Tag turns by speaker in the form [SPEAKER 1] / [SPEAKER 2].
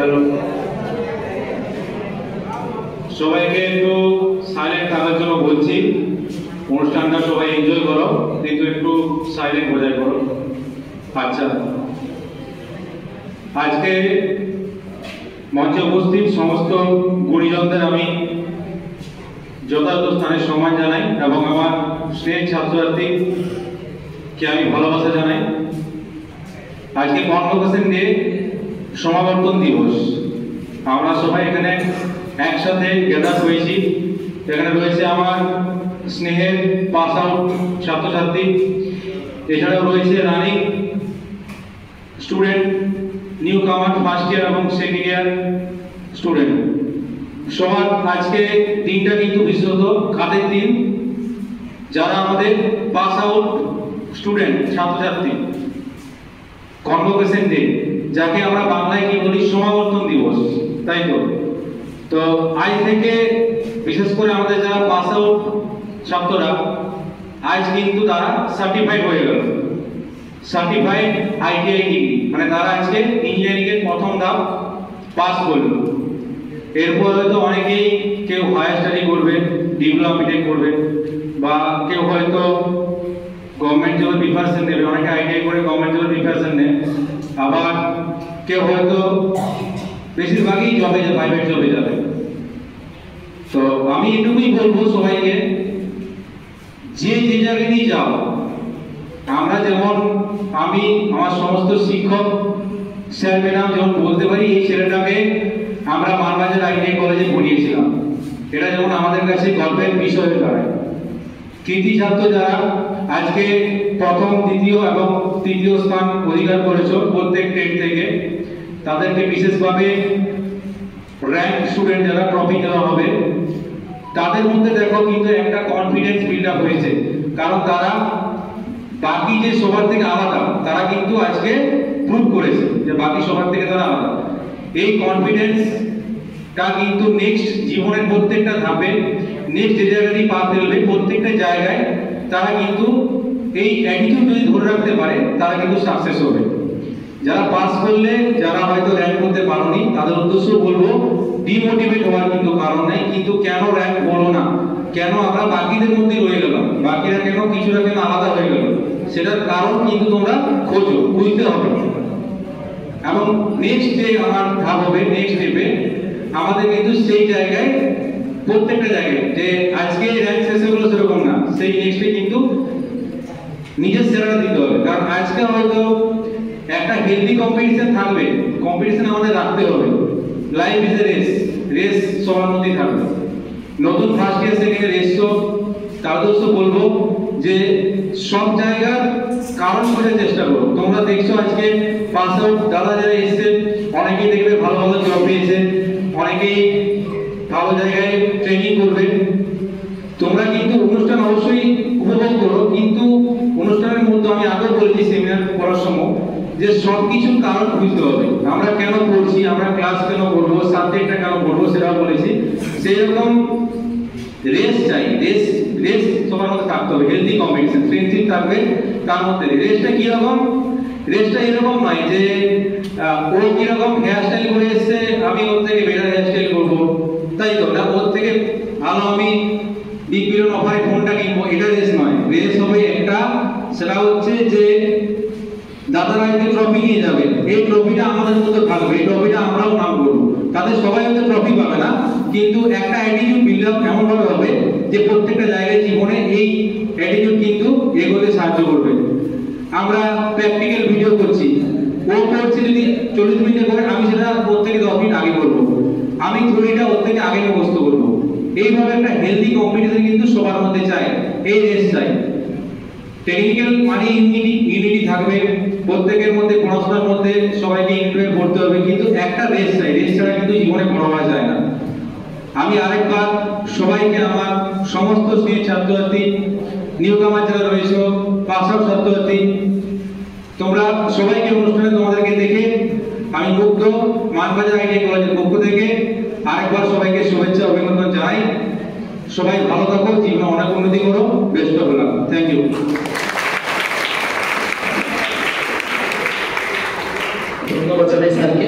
[SPEAKER 1] Hello, সবাইকে একটু silent থাকার জন্য বলছি। অনুষ্ঠানটা সবাই এনজয় করো, কিন্তু একটু সাইলেন্ট বজায় করো। আচ্ছা, আজকে মঞ্চে উপস্থিত সমস্ত গুণীজনদের আমি যথাযথ স্থানে সম্মান জানাই এবং আমার স্নেহ ছাত্রছাত্রীকে আমি ভালোবাসা জানাই। আজকে কনভোকেশন ডে, সমাবর্তন দিবস। আমরা সবাই এখানে একসাথে গ্যাদার হয়েছি। এখানে রয়েছে আমার স্নেহের পাস আউট ছাত্রছাত্রী, এছাড়াও রয়েছে রানিং স্টুডেন্ট, নিউ কামার ফার্স্ট ইয়ার এবং সেকেন্ড ইয়ার স্টুডেন্ট। সবার আজকে দিনটা কিন্তু বিশেষত কাদের দিন, যারা আমাদের পাস আউট স্টুডেন্ট ছাত্রছাত্রী। কনভোকেশন ডে, যাকে আমরা বাংলায় কি বলি, সমাবর্তন দিবস, তাই তো? তো আজ থেকে বিশেষ করে আমাদের যারা পাস আউট ছাত্ররা, আজ কিন্তু তারা সার্টিফাইড হয়ে গেল, সার্টিফাইড আইটিআই ডিগ্রি, মানে তারা আজকে ইঞ্জিনিয়ারিং এর প্রথম ধাপ পাস করলো। এরপর হয়তো অনেকেই কেউ হায়ার স্টাডি করবে, ডিপ্লোমা বিটেক করবে, বা কেউ হয়তো গভর্নমেন্ট জবের প্রিপারেশন নেবে, অনেকে আইটিআই করে গভর্নমেন্ট জবের প্রিপারেশন নেয়, আবার কেউ হয়তো বেশিরভাগই জবে, প্রাইভেট জবে যাবে। তো আমি এটুকুই বলবো সবাইকে, যে যে জায়গায় নিয়ে যাও, আমরা যেমন, আমি আমার সমস্ত শিক্ষক স্যার ম্যাডাম যেমন বলতে পারি, এই ছেলেটাকে আমরা মানবাজার আইটিআই কলেজে পড়িয়েছিলাম, এটা যেমন আমাদের কাছে গল্পের বিষয় হয়ে দাঁড়ায়। কৃতি ছাত্র যারা আজকে প্রথম, দ্বিতীয় এবং তৃতীয় স্থান অধিকার করেছো প্রত্যেক ট্রেড থেকে, তাদেরকে বিশেষভাবে র্যাঙ্ক স্টুডেন্ট যারা ট্রফি দেওয়া হবে, তাদের মধ্যে দেখো কিন্তু একটা কনফিডেন্স বিল্ড আপ হয়েছে, কারণ তারা বাকি যে সবার থেকে আলাদা, তারা কিন্তু আজকে প্রুভ করেছে যে বাকি সবার থেকে তারা আলাদা। এই কনফিডেন্সটা কিন্তু নেক্সট জীবনের প্রত্যেকটা ধাপে, নেক্সট যে জায়গায় পা ফেলবে, প্রত্যেকটা জায়গায় তারা কিন্তু এই অ্যাটিটিউড যদি ধরে রাখতে পারে, তারা কিন্তু সাকসেস হবে। যারা পাস করলে, যারা হয়তো র্যাঙ্ক করতে পারোনি, তাদের উদ্দেশ্য বলবো, ডিমোটিভেট হওয়ার কিন্তু কারণ নাই। কিন্তু কেন র্যাঙ্ক হলো না, কেন আমরা বাকিদের মধ্যে রয়ে গেলাম, বাকিরা কেন কিছুটা কেন আলাদা হয়ে গেল, সেটার কারণ কিন্তু তোমরা খোঁজো, বুঝতে হবে। এবং নেক্সট যে আমার ধাপ হবে, নেক্সট স্টেপে আমাদের কিন্তু সেই জায়গায়, প্রত্যেকটা জায়গায় যে আজকে র্যাঙ্ক শেষ হলো সেরকম না, সেই নেক্সটে কিন্তু নিজের সেরাটা দিতে হবে। কারণ আজকে হয়তো একটা হেলদি কম্পিটিশন থাকবে, কম্পিটিশন আমাদের রাখতে হবে। Life is a race, race সবার মধ্যেই থাকবে। নতুন ফার্স্ট ইয়ার সেকেন্ড ইয়ার এসছো, তাদের বলবো যে সব জায়গার কারণ খোঁজার চেষ্টা করো। তোমরা দেখছো আজকে পাস আউট দাদা যারা এসছে, অনেকেই দেখবে ভালো ভালো জব পেয়েছে, অনেকেই ভালো জায়গায় ট্রেনিং করবে। তোমরা কিন্তু অনুষ্ঠান অবশ্যই উপভোগ করো, কিন্তু অনুষ্ঠানের মধ্যে আমি আগেও বলেছি সেমিনার করার সময়, যে সবকিছুর কারণ বুঝতে হবে। আমরা কেন পড়ছি, আমরা ক্লাস কেন করবো, সাবজেক্টটা কেন পড়বো, সেটাও বলেছি। সেই রকম রেস চাই, রেস রেস সবার মধ্যে থাকতে হবে, হেলদি কম্পিটিশন, ফ্রেন্ডশিপ থাকবে তার মধ্যে। রেসটা কিরকম, রেসটা এরকম নয় যে ও কিরকম হেয়ার স্টাইল করে এসছে, আমি ওর থেকে বেটার হেয়ার স্টাইল করবো, তাই তো না, ওর থেকে ভালো আমি বিগ বিলিয়ন অফারে ফোনটা কিনবো, এটা রেস নয়। রেস হবে একটা, সেটা হচ্ছে যে দাদারা একটা ট্রফি নিয়ে যাবে, এই ট্রফিটা আমাদের মধ্যে থাকবে, এই ট্রফিটা আমরাও নাম করবো। তাদের সবাই হয়তো ট্রফি পাবে না, কিন্তু একটা অ্যাটিটিউড বিল্ড আপ এমন ভাবে হবে যে প্রত্যেকটা জায়গায় জীবনে এই অ্যাটিটিউড কিন্তু এগোতে সাহায্য করবে। আমরা প্র্যাকটিক্যাল ভিডিও করছি, ও করছে যদি 40 মিনিটে করে, আমি সেটা ওর থেকে 10 মিনিট আগে করবো, আমি থিওরিটা ওর থেকে আগে মুখস্থ করবো। এইভাবে একটা হেলদি কম্পিটিশন কিন্তু সবার মধ্যে চাই, এই রেস চাই। টেকনিক্যাল মানে ইউনিটি থাকবে, প্রত্যেকের মধ্যে পড়াশোনার মধ্যে সবাইকে ইনক্লুড করতে হবে, কিন্তু একটা রেস চাই, রেস ছাড়া কিন্তু জীবনে বড় হওয়া যায় না। আমি আরেকবার সবাইকে, আমার সমস্ত স্নেহ ছাত্রছাত্রী, নিউ কামার যারা রয়েছে, পাস আউট ছাত্রছাত্রী, তোমরা সবাইকে অনুষ্ঠানে তোমাদেরকে দেখে আমি মুগ্ধ। মানবাজার আইটিআই কলেজের পক্ষ থেকে আরেকবার সবাইকে শুভেচ্ছা অভিনন্দন জানাই। সবাই ভালো থাকো, জীবনে অনেক উন্নতি করো, best of luck. Thank you.
[SPEAKER 2] ধন্যবাদ জানাই স্যারকে।